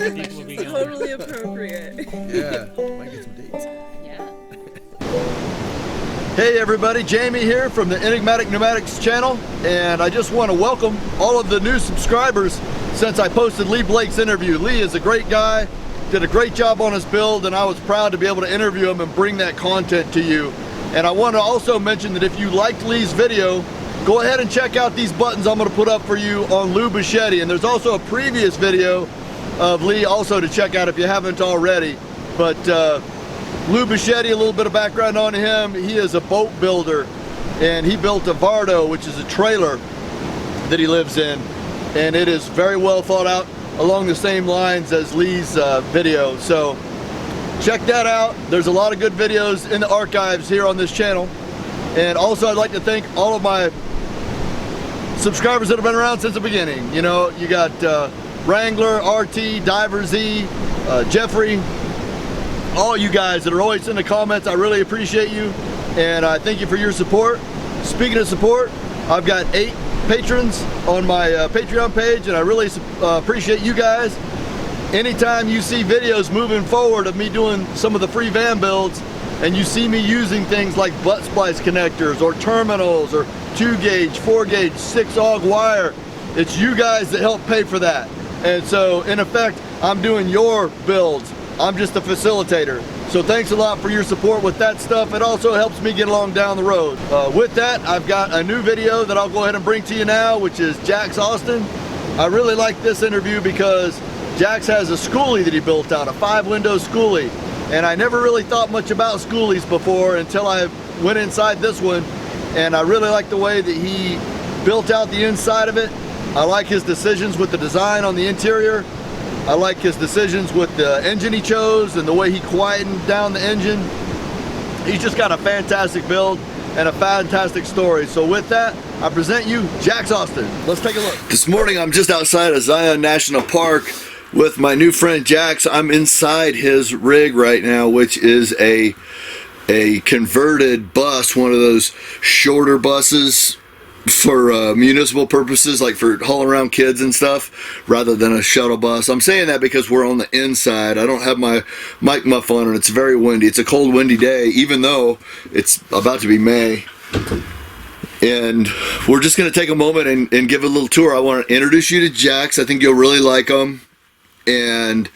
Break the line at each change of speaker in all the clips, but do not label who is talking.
Totally appropriate.
Yeah, might get some dates.
Yeah.
Hey everybody, Jamie here from the Enigmatic Pneumatics channel, and I just want to welcome all of the new subscribers since I posted Lee Blake's interview. Lee is a great guy, did a great job on his build, and I was proud to be able to interview him and bring that content to you. And I want to also mention that if you liked Lee's video, go ahead and check out these buttons I'm going to put up for you on Lou Bichetti. And there's also a previous video of Lee also to check out if you haven't already. But Lou Bichetti, a little bit of background on him, he is a boat builder, and he built a Vardo, which is a trailer that he lives in, and it is very well thought out along the same lines as Lee's video. So check that out. There's a lot of good videos in the archives here on this channel. And also I'd like to thank all of my subscribers that have been around since the beginning. You know, you got Wrangler, RT, Diver Z, Jeffrey, all you guys that are always in the comments. I really appreciate you, and I thank you for your support. Speaking of support, I've got 8 patrons on my Patreon page, and I really appreciate you guys. Anytime you see videos moving forward of me doing some of the free van builds, and you see me using things like butt splice connectors or terminals or 2-gauge, 4-gauge, 6-AUG wire, it's you guys that help pay for that. And so in effect, I'm doing your builds. I'm just a facilitator. So thanks a lot for your support with that stuff. It also helps me get along down the road. With that, I've got a new video that I'll go ahead and bring to you now, which is Jax Austin. I really like this interview because Jax has a Schoolie that he built out, a 5-window Schoolie. And I never really thought much about Schoolies before until I went inside this one. And I really like the way that he built out the inside of it. I like his decisions with the design on the interior. I like his decisions with the engine he chose and the way he quietened down the engine. He's just got a fantastic build and a fantastic story. So with that, I present you Jax Austin. Let's take a look. This morning I'm just outside of Zion National Park with my new friend Jax. I'm inside his rig right now, which is a converted bus, one of those shorter buses for municipal purposes, like for hauling around kids and stuff, rather than a shuttle bus. I'm saying that because we're on the inside. I don't have my mic muff on, and it's very windy. It's a cold, windy day, even though it's about to be May. And we're just going to take a moment and give a little tour. I want to introduce you to Jax. I think you'll really like him. And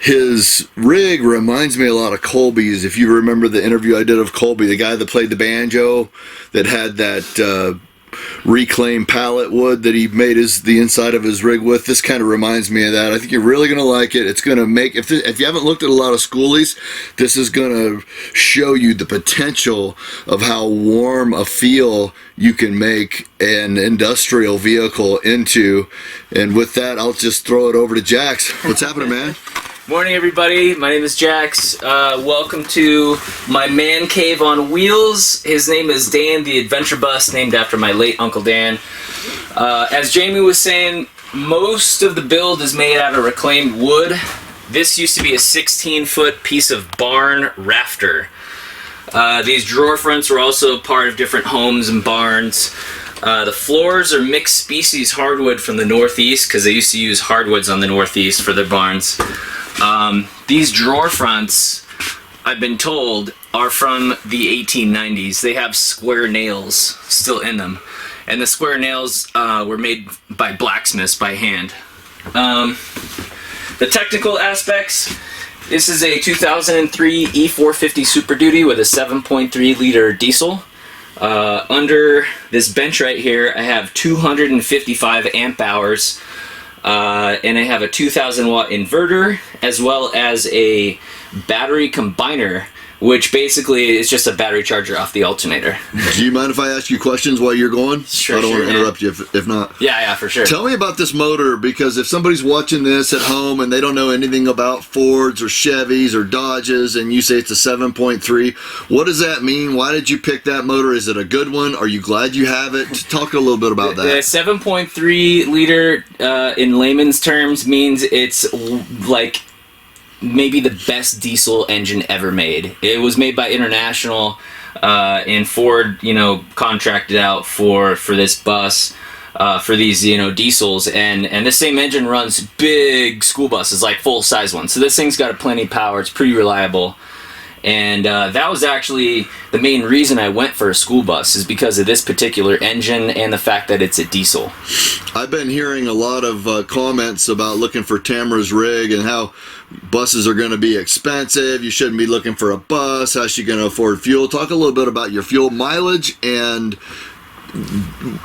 his rig reminds me a lot of Colby's. If you remember the interview I did of Colby, the guy that played the banjo, that had that reclaimed pallet wood that he made the inside of his rig with. This kind of reminds me of that. I think you're really going to like it. It's going to make, if you haven't looked at a lot of Schoolies, this is going to show you the potential of how warm a feel you can make an industrial vehicle into. And with that, I'll just throw it over to Jax. What's happening, man?
Morning, everybody. My name is Jax. Welcome to my man cave on wheels. His name is Dan, the adventure bus, named after my late Uncle Dan. As Jamie was saying, most of the build is made out of reclaimed wood. This used to be a 16-foot piece of barn rafter. These drawer fronts were also part of different homes and barns. The floors are mixed species hardwood from the Northeast, because they used to use hardwoods on the Northeast for their barns. These drawer fronts, I've been told, are from the 1890s. They have square nails still in them. And the square nails were made by blacksmiths by hand. The technical aspects, this is a 2003 E450 Super Duty with a 7.3 liter diesel. Under this bench right here, I have 255 amp hours. And I have a 2,000 watt inverter, as well as a battery combiner, which basically is just a battery charger off the alternator.
Do you mind if I ask you questions while you're going?
Sure.
I don't want to interrupt you if not.
Yeah, for sure.
Tell me about this motor, because if somebody's watching this at home and they don't know anything about Fords or Chevys or Dodges, and you say it's a 7.3, what does that mean? Why did you pick that motor? Is it a good one? Are you glad you have it? Talk a little bit about that.
The 7.3 liter, in layman's terms, means it's like maybe the best diesel engine ever made. It was made by International, and Ford, contracted out for this bus. for these, diesels, and this same engine runs big school buses, like full-size ones. So this thing's got plenty of power. It's pretty reliable. And that was actually the main reason I went for a school bus, is because of this particular engine and the fact that it's a diesel.
I've been hearing a lot of comments about looking for Tamara's rig and how buses are going to be expensive. You shouldn't be looking for a bus. How's she going to afford fuel? Talk a little bit about your fuel mileage, and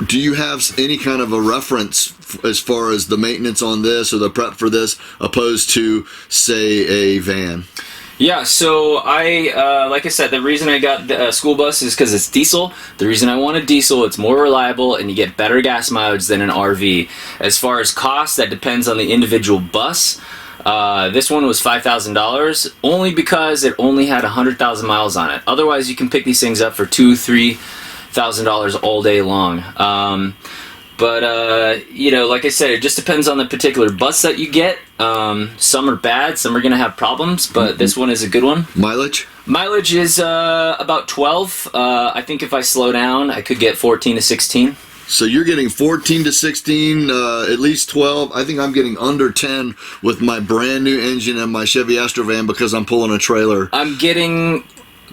do you have any kind of a reference as far as the maintenance on this or the prep for this opposed to, say, a van?
Yeah, so like I said, the reason I got the school bus is because it's diesel. The reason I want a diesel, it's more reliable and you get better gas mileage than an RV. As far as cost, that depends on the individual bus. This one was $5,000 only because it only had 100,000 miles on it. Otherwise, you can pick these things up for $2,000-$3,000 all day long. But like I said, it just depends on the particular bus that you get. Some are bad, some are going to have problems, but this one is a good one.
Mileage?
Mileage is about 12. I think if I slow down, I could get 14 to 16.
So you're getting 14 to 16, at least 12. I think I'm getting under 10 with my brand new engine and my Chevy Astrovan because I'm pulling a trailer.
I'm getting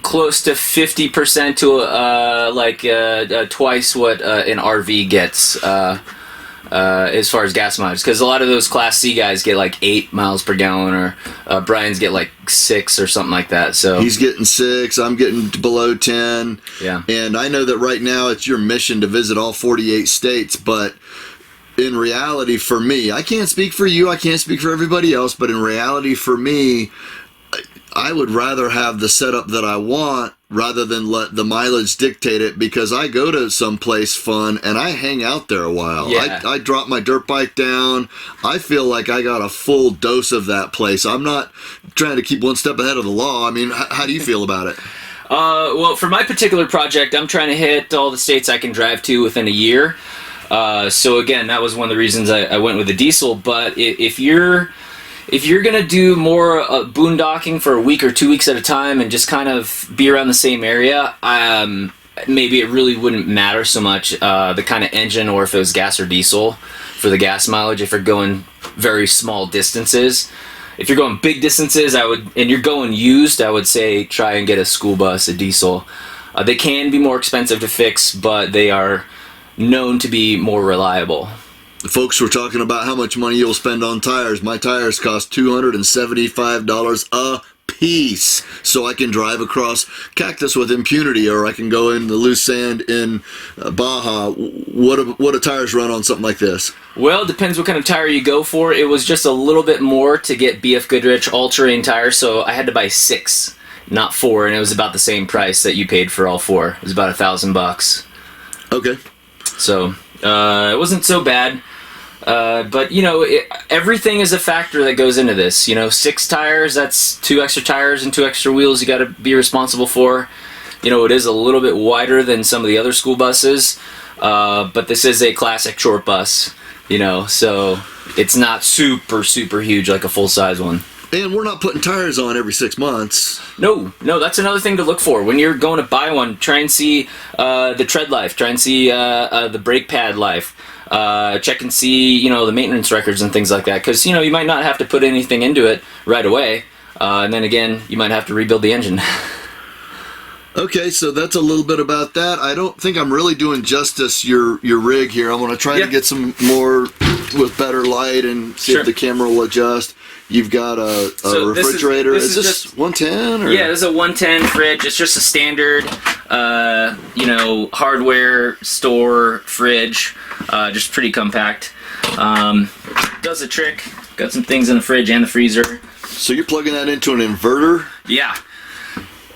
close to 50% to twice what an RV gets as far as gas mileage, because a lot of those Class C guys get like 8 miles per gallon, or Brian's get like 6 or something like that. So
he's getting 6, I'm getting below 10.
Yeah.
And I know that right now it's your mission to visit all 48 states, but in reality for me, I can't speak for you, I can't speak for everybody else, but in reality for me, I would rather have the setup that I want rather than let the mileage dictate it, because I go to some place fun and I hang out there a while.
Yeah.
I drop my dirt bike down. I feel like I got a full dose of that place. I'm not trying to keep one step ahead of the law. I mean, how do you feel about it?
Well, for my particular project, I'm trying to hit all the states I can drive to within a year. So again, that was one of the reasons I went with the diesel. But if you're gonna do more boondocking for a week or 2 weeks at a time and just kind of be around the same area, maybe it really wouldn't matter so much the kind of engine, or if it was gas or diesel for the gas mileage. If you're going very small distances, if you're going big distances, and you're going used, I would say try and get a school bus, a diesel. They can be more expensive to fix, but they are known to be more reliable.
Folks were talking about how much money you'll spend on tires. My tires cost $275 a piece, so I can drive across Cactus with impunity, or I can go in the loose sand in Baja. What do tires run on something like this?
Well, it depends what kind of tire you go for. It was just a little bit more to get BF Goodrich all-terrain tires, so I had to buy 6, not 4, and it was about the same price that you paid for all 4. It was about $1,000.
Okay.
So it wasn't so bad. But everything is a factor that goes into this. 6 tires, that's 2 extra tires and 2 extra wheels you got to be responsible for. It is a little bit wider than some of the other school buses, but this is a classic short bus, so it's not super huge like a full-size one.
And we're not putting tires on every 6 months. No,
that's another thing to look for. When you're going to buy one, try and see the tread life, try and see the brake pad life. Check and see, the maintenance records and things like that, because you might not have to put anything into it right away, and then again you might have to rebuild the engine.
Okay, so that's a little bit about that. I don't think I'm really doing justice your rig here. I'm going to try to get some more with better light and see if the camera will adjust. You've got a refrigerator. Is this 110? Or?
Yeah, this is a 110 fridge. It's just a standard, hardware store fridge. Just pretty compact. Does the trick. Got some things in the fridge and the freezer.
So you're plugging that into an inverter?
Yeah.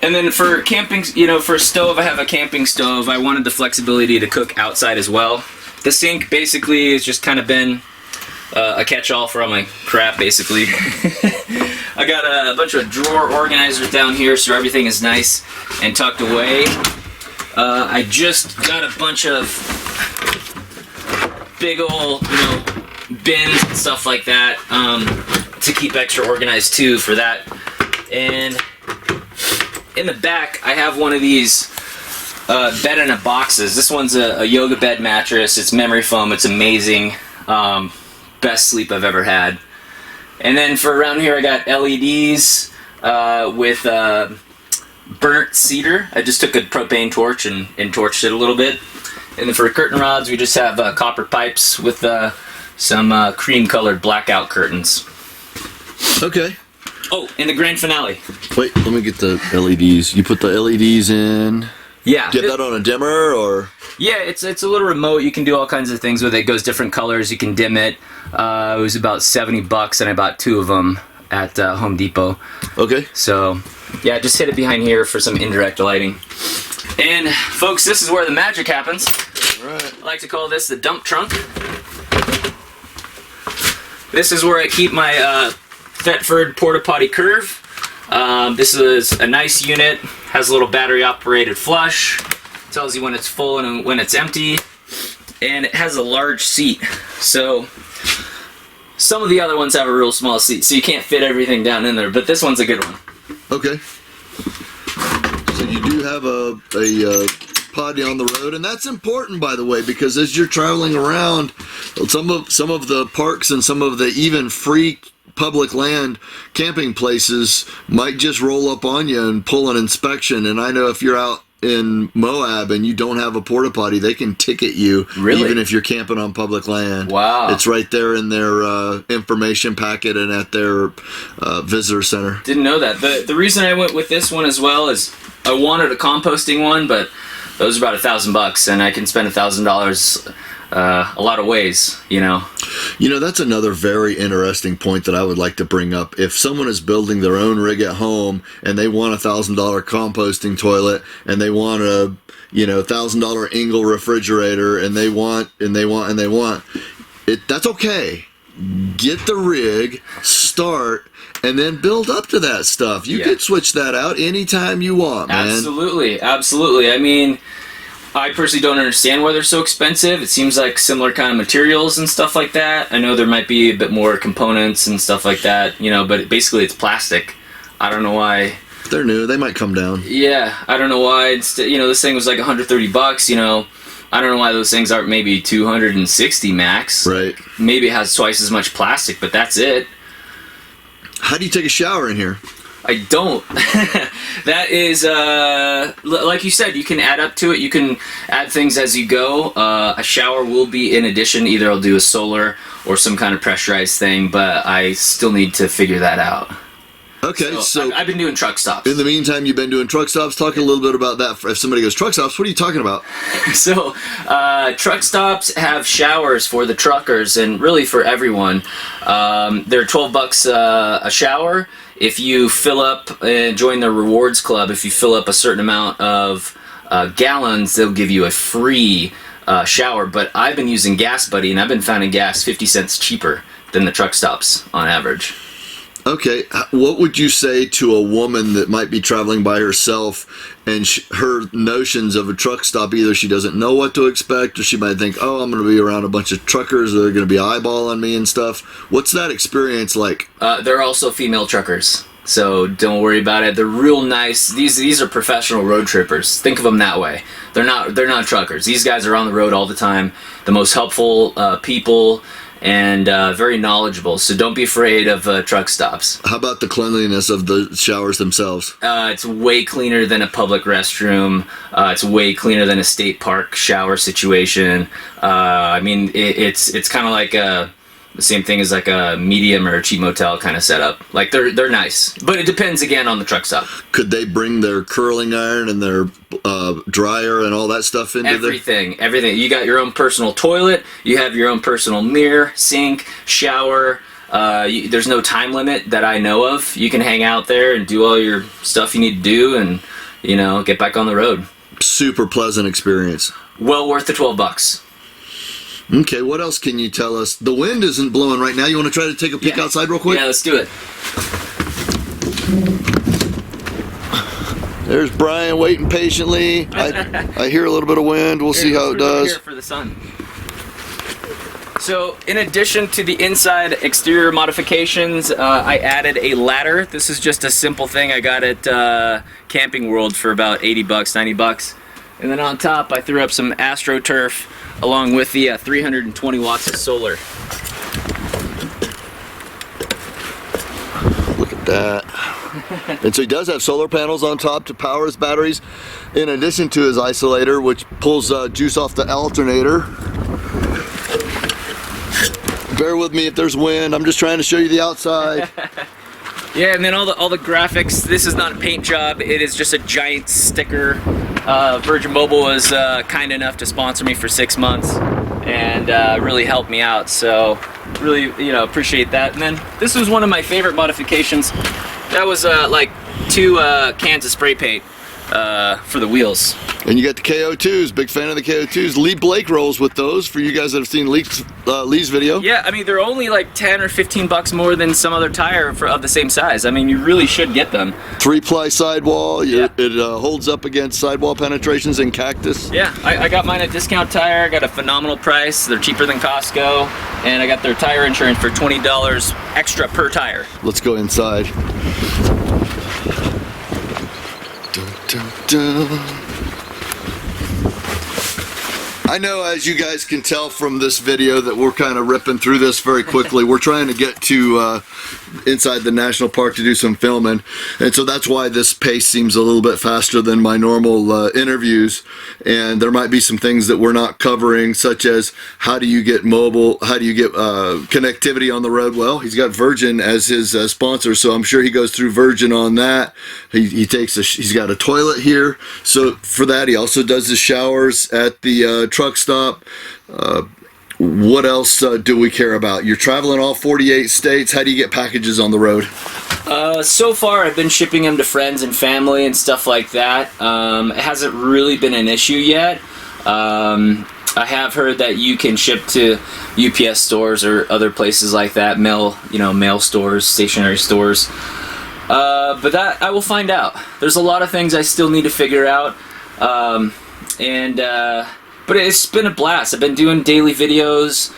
And then for camping, for a stove, I have a camping stove. I wanted the flexibility to cook outside as well. The sink basically has just kind of been a catch-all for all my crap, basically. I got a bunch of drawer organizers down here, so everything is nice and tucked away. I just got a bunch of big old, bins and stuff like that to keep extra organized too for that. And in the back, I have one of these bed in a boxes. This one's a yoga bed mattress. It's memory foam. It's amazing. Best sleep I've ever had. And then for around here, I got LEDs with burnt cedar. I just took a propane torch and torched it a little bit. And then for curtain rods, we just have copper pipes with some cream-colored blackout curtains.
Okay.
Oh, and the grand finale.
Wait, let me get the LEDs. You put the LEDs in.
Yeah.
Get that on a dimmer, or?
Yeah, it's a little remote. You can do all kinds of things with it. It goes different colors. You can dim it. It was about $70, and I bought 2 of them at Home Depot.
Okay.
So, yeah, just hit it behind here for some indirect lighting. And, folks, this is where the magic happens.
All right.
I like to call this the dump trunk. This is where I keep my Thetford Porta Potty Curve. This is a nice unit. Has a little battery-operated flush. Tells you when it's full and when it's empty. And it has a large seat. So some of the other ones have a real small seat, so you can't fit everything down in there. But this one's a good one.
Okay. So you do have a potty on the road, and that's important, by the way, because as you're traveling around, some of the parks and some of the even free public land camping places might just roll up on you and pull an inspection. And I know if you're out in Moab and you don't have a porta potty, they can ticket you.
Really?
Even if you're camping on public land.
Wow.
It's right there in their information packet and at their visitor center.
Didn't know that. The reason I went with this one as well is I wanted a composting one, but those are about $1,000, and I can spend $1,000 a lot of ways, you know.
You know, that's another very interesting point that I would like to bring up. If someone is building their own rig at home and they want $1,000 composting toilet and they want a, $1,000 Engel refrigerator and they want it, that's okay. Get the rig, start, and then build up to that stuff. You can switch that out anytime you want, man.
Absolutely, absolutely. I mean, I personally don't understand why they're so expensive. It seems like similar kind of materials and stuff like that. I know there might be a bit more components and stuff like that, but basically it's plastic. I don't know why.
They're new. They might come down.
Yeah, I don't know why. This thing was like $130, I don't know why those things aren't maybe $260 max.
Right.
Maybe it has twice as much plastic, but that's it.
How do you take a shower in here?
I don't. That is, like you said, you can add up to it. You can add things as you go. A shower will be in addition. Either I'll do a solar or some kind of pressurized thing, but I still need to figure that out.
Okay, so
I've been doing truck stops.
In the meantime, you've been doing truck stops. Talk a little bit about that. If somebody goes truck stops, what are you talking about?
So, truck stops have showers for the truckers and really for everyone. They're $12 a shower. If you fill up and join the rewards club, if you fill up a certain amount of gallons, they'll give you a free shower. But I've been using Gas Buddy, and I've been finding gas 50 cents cheaper than the truck stops on average.
Okay, what would you say to a woman that might be traveling by herself and her notions of a truck stop, either she doesn't know what to expect or she might think, oh, I'm going to be around a bunch of truckers that are going to be eyeballing me and stuff. What's that experience like?
They're also female truckers, so don't worry about it. They're real nice. These are professional road trippers. Think of them that way. They're not truckers. These guys are on the road all the time. The most helpful people. And very knowledgeable, so don't be afraid of truck stops.
How about the cleanliness of the showers themselves?
It's way cleaner than a public restroom. It's way cleaner than a state park shower situation. I mean, it's kind of like the same thing as like a medium or a cheap motel kind of setup. Like they're nice, but it depends again on the truck stop.
Could they bring their curling iron and their dryer and all that stuff into
everything? You got your own personal toilet. You have your own personal mirror, sink, shower. There's no time limit that I know of. You can hang out there and do all your stuff you need to do, and get back on the road.
Super pleasant experience.
Well worth the $12.
Okay, what else can you tell us? The wind isn't blowing right now. You want to try to take a peek outside real quick?
Yeah, let's do it.
There's Brian waiting patiently. I hear a little bit of wind. We'll see how it does.
Here for the sun. So, in addition to the inside exterior modifications, I added a ladder. This is just a simple thing I got at Camping World for about $80, $90. And then on top, I threw up some AstroTurf along with the 320 watts of solar.
Look at that. And so he does have solar panels on top to power his batteries, in addition to his isolator, which pulls juice off the alternator. Bear with me if there's wind. I'm just trying to show you the outside.
Yeah, and then all the graphics. This is not a paint job. It is just a giant sticker. Virgin Mobile was kind enough to sponsor me for 6 months and really helped me out. So really, appreciate that. And then this was one of my favorite modifications. That was like 2 cans of spray paint for the wheels.
And you got the KO2s, big fan of the KO2s. Lee Blake rolls with those, for you guys that have seen Lee's video.
Yeah, I mean, they're only like 10 or 15 bucks more than some other tire of the same size. I mean, you really should get them. 3-ply sidewall,
yeah. It holds up against sidewall penetrations in cactus.
Yeah, I got mine at Discount Tire, got a phenomenal price. They're cheaper than Costco, and I got their tire insurance for $20 extra per tire.
Let's go inside. Dun, dun, dun. I know, as you guys can tell from this video, that we're kind of ripping through this very quickly. We're trying to get to inside the national park to do some filming, and so that's why this pace seems a little bit faster than my normal interviews. And there might be some things that we're not covering, such as how do you get mobile, how do you get connectivity on the road. Well, he's got Virgin as his sponsor, so I'm sure he goes through Virgin on that. He's got a toilet here, so for that he also does his showers at the truck stop. What else do we care about? You're traveling all 48 states. How do you get packages on the road?
So far, I've been shipping them to friends and family and stuff like that. It hasn't really been an issue yet. I have heard that you can ship to UPS stores or other places like that, mail stores, stationary stores. But that I will find out. There's a lot of things I still need to figure out. But it's been a blast. I've been doing daily videos,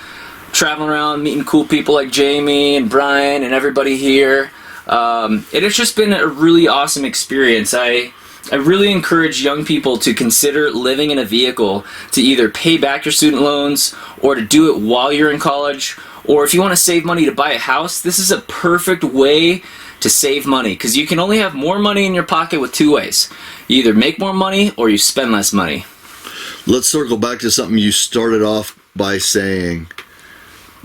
traveling around, meeting cool people like Jamie and Brian and everybody here. It's just been a really awesome experience. I really encourage young people to consider living in a vehicle to either pay back your student loans or to do it while you're in college. Or if you want to save money to buy a house, this is a perfect way to save money, because you can only have more money in your pocket with 2 ways. You either make more money or you spend less money.
Let's circle back to something you started off by saying.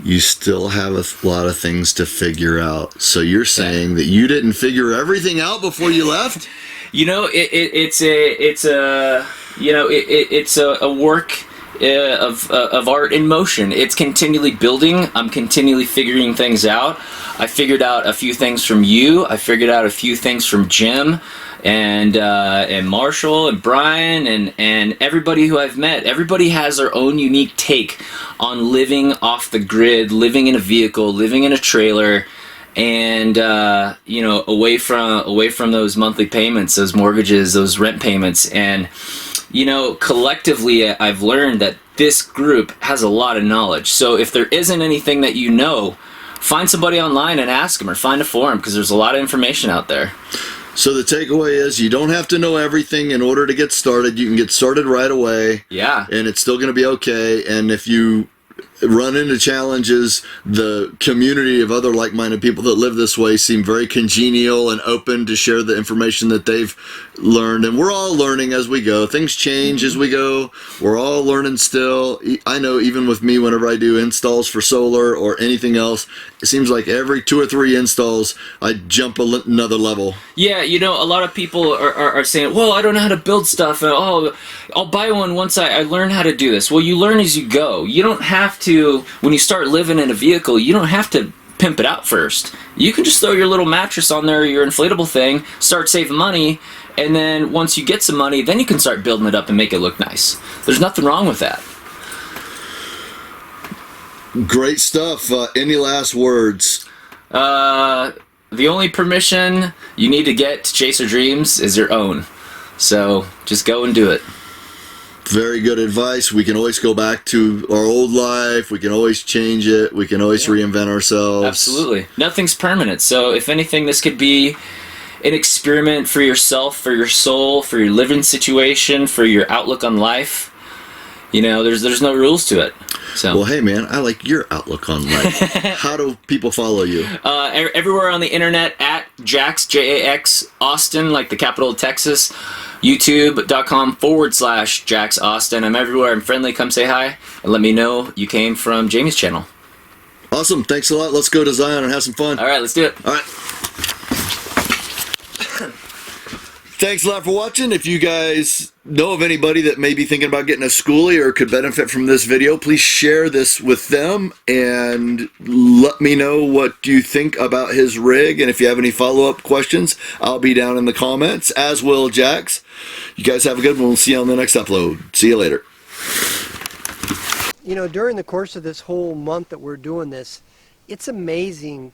You still have a lot of things to figure out. So you're saying that you didn't figure everything out before you left?
It's a work of art in motion. It's continually building. I'm continually figuring things out. I figured out a few things from you. I figured out a few things from Jim and Marshall and Brian and everybody who I've met. Everybody has their own unique take on living off the grid, living in a vehicle, living in a trailer, and away from those monthly payments, those mortgages, those rent payments. And collectively, I've learned that this group has a lot of knowledge. So if there isn't anything that you know, find somebody online and ask them, or find a forum, because there's a lot of information out there.
So the takeaway is, you don't have to know everything in order to get started. You can get started right away.
Yeah.
And it's still going to be okay. And if you run into challenges, the community of other like-minded people that live this way seem very congenial and open to share the information that they've learned. And we're all learning as we go. Things change as we go. We're all learning still. I know even with me, whenever I do installs for solar or anything else, it seems like every 2 or 3 installs, I jump another level.
Yeah, a lot of people are saying, well, I don't know how to build stuff. And, I'll buy one once I learn how to do this. Well, you learn as you go. You don't have to, when you start living in a vehicle, you don't have to pimp it out first. You can just throw your little mattress on there, your inflatable thing, start saving money, and then once you get some money, then you can start building it up and make it look nice. There's nothing wrong with that.
Great stuff. Any last words?
The only permission you need to get to chase your dreams is your own. So just go and do it.
Very good advice. We can always go back to our old life. We can always change it. We can always reinvent ourselves.
Absolutely. Nothing's permanent. So if anything, this could be an experiment for yourself, for your soul, for your living situation, for your outlook on life. You know, there's no rules to it. So.
Well, hey man, I like your outlook on life. How do people follow you?
Everywhere on the internet at Jax, J-A-X, Austin, like the capital of Texas. YouTube.com/Jax Austin. I'm everywhere. I'm friendly. Come say hi and let me know you came from Jamie's channel.
Awesome. Thanks a lot. Let's go to Zion and have some fun.
All right, let's do it.
All right. Thanks a lot for watching. If you guys know of anybody that may be thinking about getting a Schoolie or could benefit from this video, please share this with them and let me know what you think about his rig. And if you have any follow-up questions, I'll be down in the comments, as will Jax. You guys have a good one. We'll see you on the next upload. See you later.
You know, during the course of this whole month that we're doing this, it's amazing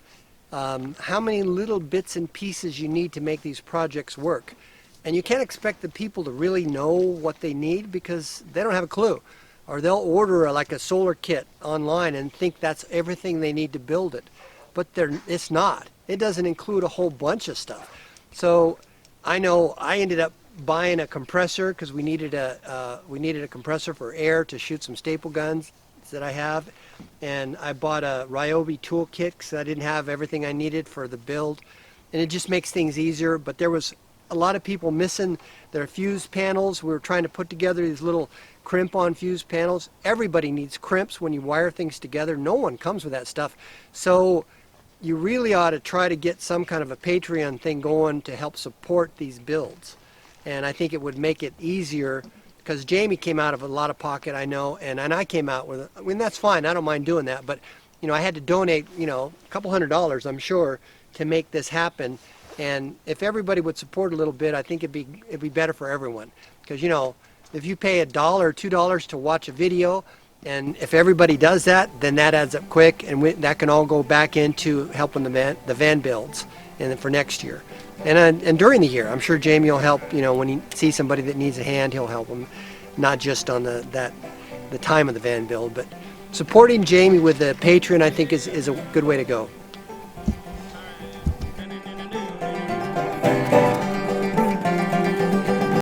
how many little bits and pieces you need to make these projects work. And you can't expect the people to really know what they need because they don't have a clue. Or they'll order like a solar kit online and think that's everything they need to build it. But it's not. It doesn't include a whole bunch of stuff. So I know I ended up buying a compressor because we needed a compressor for air to shoot some staple guns that I have. And I bought a Ryobi toolkit because I didn't have everything I needed for the build. And it just makes things easier. But there was a lot of people missing their fuse panels. We were trying to put together these little crimp-on fuse panels. Everybody needs crimps when you wire things together. No one comes with that stuff. So you really ought to try to get some kind of a Patreon thing going to help support these builds. And I think it would make it easier because Jamie came out of a lot of pocket, I know, and I came out with, I mean, that's fine. I don't mind doing that. But, you know, I had to donate, you know, a couple $100s, I'm sure, to make this happen. And if everybody would support a little bit, I think it'd be better for everyone. Because, you know, if you pay $1 or $2 to watch a video, and if everybody does that, then that adds up quick, and that can all go back into helping the van builds and for next year. And during the year, I'm sure Jamie will help. You know, when he sees somebody that needs a hand, he'll help them, not just on the time of the van build. But supporting Jamie with the Patreon, I think, is a good way to go.